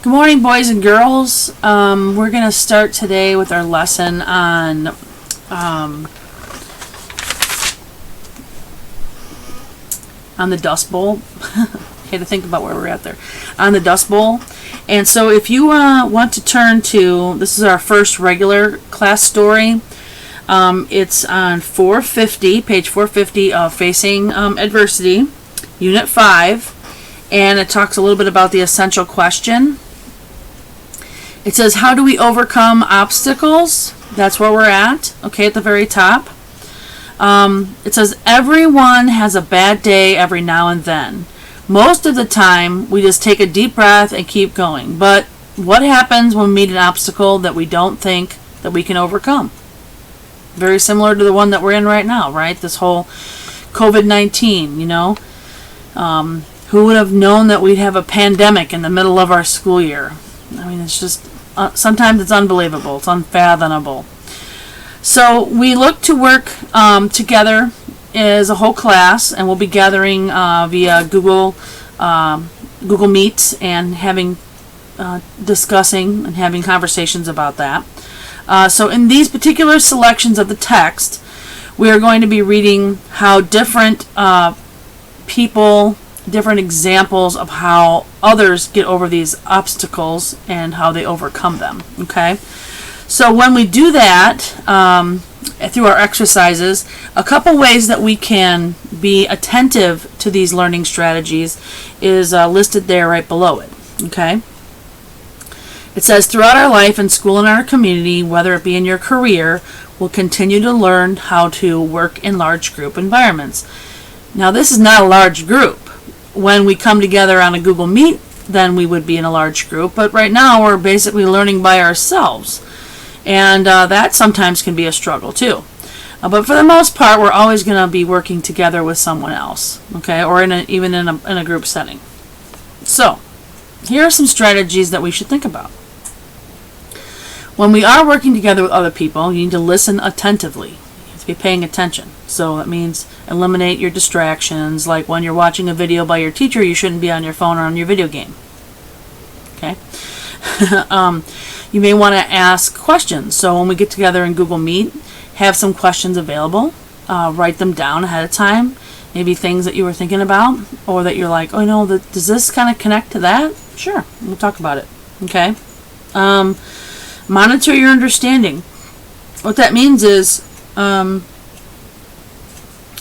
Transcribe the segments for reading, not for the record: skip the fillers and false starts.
Good morning, boys and girls. We're going to start today with our lesson on the Dust Bowl. Had to think about where we're at there. On the Dust Bowl. And so if you want to turn to, this is our first regular class story. It's on 450, page 450 of Facing Adversity, Unit 5. And it talks a little bit about the essential question. It says, how do we overcome obstacles? That's where we're at, okay, at the very top. It says, everyone has a bad day every now and then. Most of the time, we just take a deep breath and keep going. But what happens when we meet an obstacle that we don't think that we can overcome? Very similar to the one that we're in right now, right? This whole COVID-19, you know. Who would have known that we'd have a pandemic in the middle of our school year? I mean, it's just, sometimes it's unbelievable. It's unfathomable. So we look to work together as a whole class, and we'll be gathering via Google Meet and having discussing and having conversations about that. So in these particular selections of the text, we are going to be reading how different people, different examples of how others get over these obstacles and how they overcome them. Okay, so when we do that through our exercises, a couple ways that we can be attentive to these learning strategies is listed there right below it. Okay, it says, throughout our life in school and our community, whether it be in your career, we'll continue to learn how to work in large group environments. Now, this is not a large group. When we come together on a Google Meet, then we would be in a large group. But right now, we're basically learning by ourselves. And that sometimes can be a struggle, too. But for the most part, we're always going to be working together with someone else, okay, or even in a group setting. So, here are some strategies that we should think about. When we are working together with other people, you need to listen attentively. You have to be paying attention. So that means eliminate your distractions. Like when you're watching a video by your teacher, you shouldn't be on your phone or on your video game. Okay? You may want to ask questions. So when we get together in Google Meet, have some questions available. Write them down ahead of time. Maybe things that you were thinking about, or that you're like, oh no, does this kind of connect to that? Sure, we'll talk about it. Okay? Monitor your understanding. What that means is,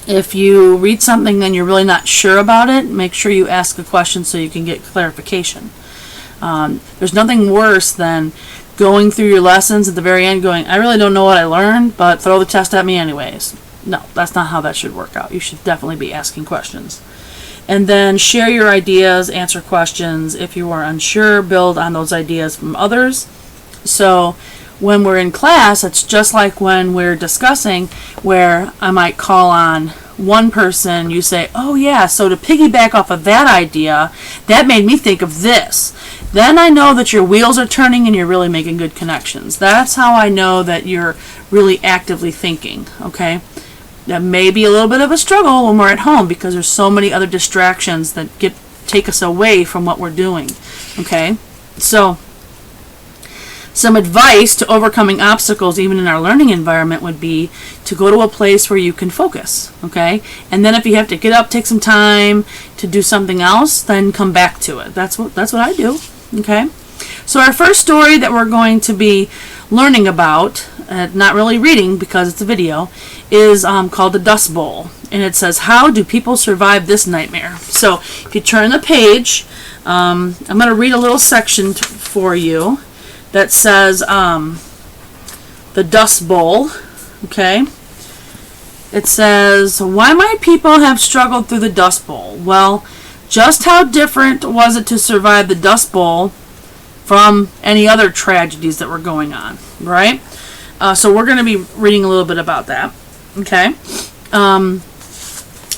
if you read something and you're really not sure about it, make sure you ask a question so you can get clarification. There's nothing worse than going through your lessons at the very end going, I really don't know what I learned, but throw the test at me anyways. No, that's not how that should work out. You should definitely be asking questions. And then share your ideas, answer questions. If you are unsure, build on those ideas from others. So when we're in class, it's just like when we're discussing, where I might call on one person, you say, oh yeah, so to piggyback off of that idea, that made me think of this. Then I know that your wheels are turning and you're really making good connections. That's how I know that you're really actively thinking, okay? That may be a little bit of a struggle when we're at home because there's so many other distractions that take us away from what we're doing, okay? So, some advice to overcoming obstacles even in our learning environment would be to go to a place where you can focus, okay? And then if you have to get up, take some time to do something else, then come back to it. That's what I do, okay? So our first story that we're going to be learning about, not really reading because it's a video, is called The Dust Bowl. And it says, how do people survive this nightmare? So if you turn the page, I'm going to read a little section for you that says the Dust Bowl, okay? It says, why might people have struggled through the Dust Bowl? Well, just how different was it to survive the Dust Bowl from any other tragedies that were going on, right? So we're going to be reading a little bit about that, okay? Let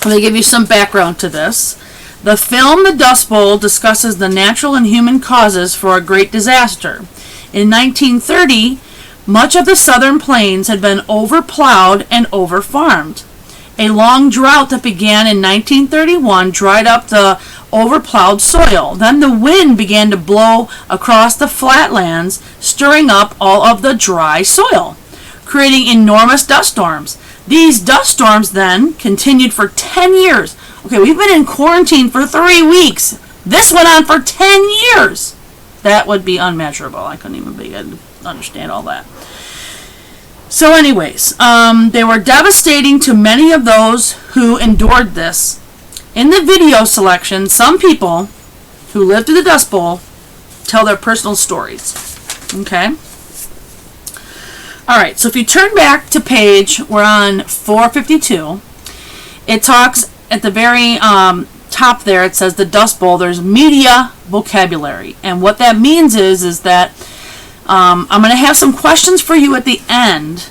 me give you some background to this. The film The Dust Bowl discusses the natural and human causes for a great disaster. In 1930, much of the southern plains had been overplowed and overfarmed. A long drought that began in 1931 dried up the overplowed soil. Then the wind began to blow across the flatlands, stirring up all of the dry soil, creating enormous dust storms. These dust storms then continued for 10 years. Okay, we've been in quarantine for 3 weeks. This went on for 10 years. That would be unmeasurable. I couldn't even understand all that. So anyways, they were devastating to many of those who endured this. In the video selection, some people who lived through the Dust Bowl tell their personal stories. Okay? Alright, so if you turn back to page, we're on 452. It talks at the very top there, it says the Dust Bowl, there's media vocabulary. And what that means is that I'm going to have some questions for you at the end.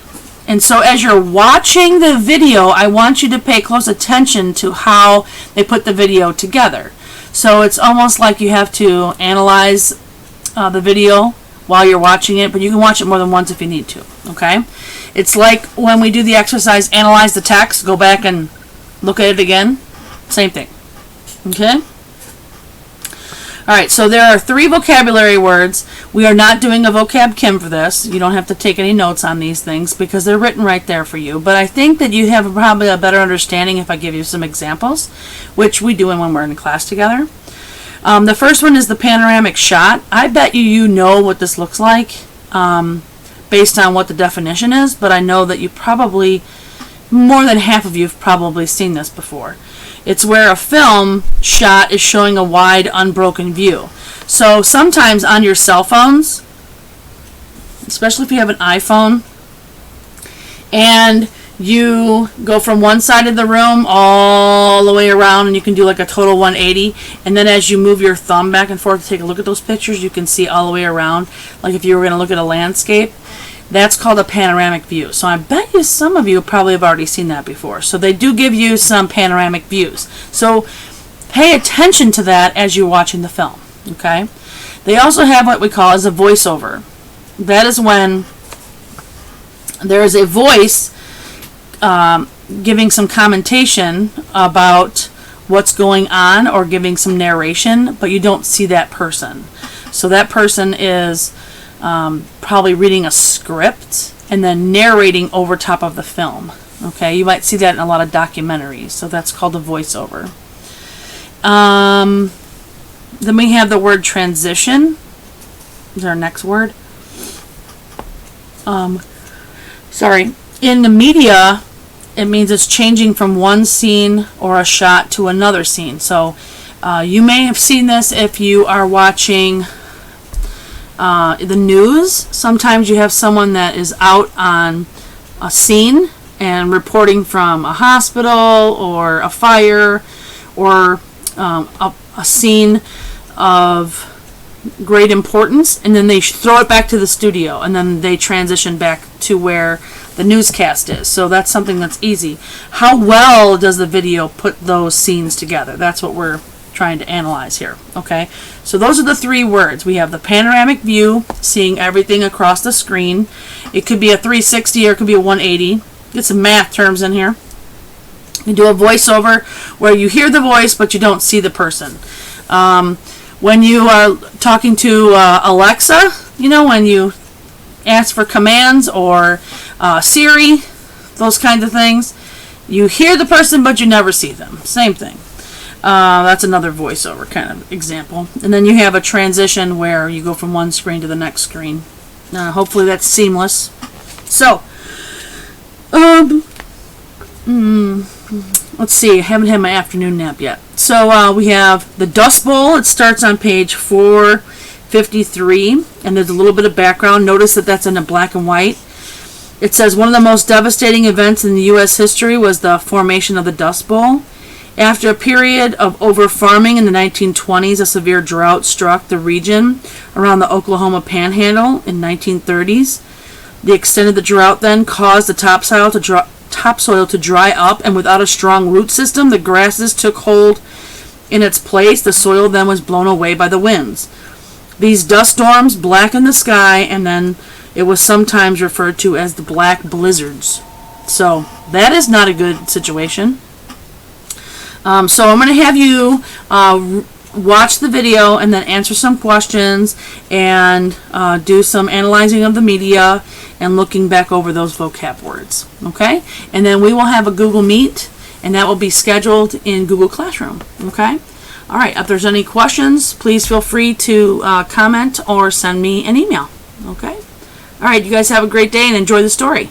And so as you're watching the video, I want you to pay close attention to how they put the video together. So it's almost like you have to analyze the video while you're watching it, but you can watch it more than once if you need to. Okay? It's like when we do the exercise, analyze the text, go back and look at it again. Same thing. Okay? Alright, so there are 3 vocabulary words. We are not doing a vocab Kim for this. You don't have to take any notes on these things because they're written right there for you. But I think that you have probably a better understanding if I give you some examples, which we do when we're in class together. The first one is the panoramic shot. I bet you know what this looks like based on what the definition is, but I know that you probably, more than half of you have probably seen this before. It's where a film shot is showing a wide, unbroken view. So sometimes on your cell phones, especially if you have an iPhone, and you go from one side of the room all the way around, and you can do like a total 180, and then as you move your thumb back and forth to take a look at those pictures, you can see all the way around, like if you were going to look at a landscape. That's called a panoramic view. So I bet you some of you probably have already seen that before. So they do give you some panoramic views. So pay attention to that as you're watching the film. Okay? They also have what we call as a voiceover. That is when there is a voice giving some commentation about what's going on or giving some narration, but you don't see that person. So that person is probably reading a script and then narrating over top of the film. Okay, you might see that in a lot of documentaries. So that's called a voiceover. Then we have the word transition. Is our next word? Sorry. In the media, it means it's changing from one scene or a shot to another scene. So you may have seen this if you are watching the news. Sometimes you have someone that is out on a scene and reporting from a hospital or a fire or a scene of great importance, and then they throw it back to the studio, and then they transition back to where the newscast is. So that's something that's easy. How well does the video put those scenes together? That's what we're trying to analyze here. Okay, so those are the 3 words. We have the panoramic view, seeing everything across the screen. It could be a 360 or it could be a 180. Get some math terms in here. You do a voiceover where you hear the voice but you don't see the person. When you are talking to Alexa, you know, when you ask for commands, or Siri, those kinds of things, you hear the person but you never see them. Same thing. That's another voiceover kind of example. And then you have a transition where you go from one screen to the next screen. Hopefully that's seamless. So, let's see. I haven't had my afternoon nap yet. So we have the Dust Bowl. It starts on page 453, and there's a little bit of background. Notice that that's in a black and white. It says one of the most devastating events in the U.S. history was the formation of the Dust Bowl. After a period of over-farming in the 1920s, a severe drought struck the region around the Oklahoma Panhandle in 1930s. The extent of the drought then caused the topsoil to dry up, and without a strong root system, the grasses took hold in its place. The soil then was blown away by the winds. These dust storms blackened the sky, and then it was sometimes referred to as the black blizzards. So that is not a good situation. So I'm going to have you watch the video and then answer some questions and do some analyzing of the media and looking back over those vocab words. Okay? And then we will have a Google Meet, and that will be scheduled in Google Classroom. Okay? All right. If there's any questions, please feel free to comment or send me an email. Okay? All right. You guys have a great day and enjoy the story.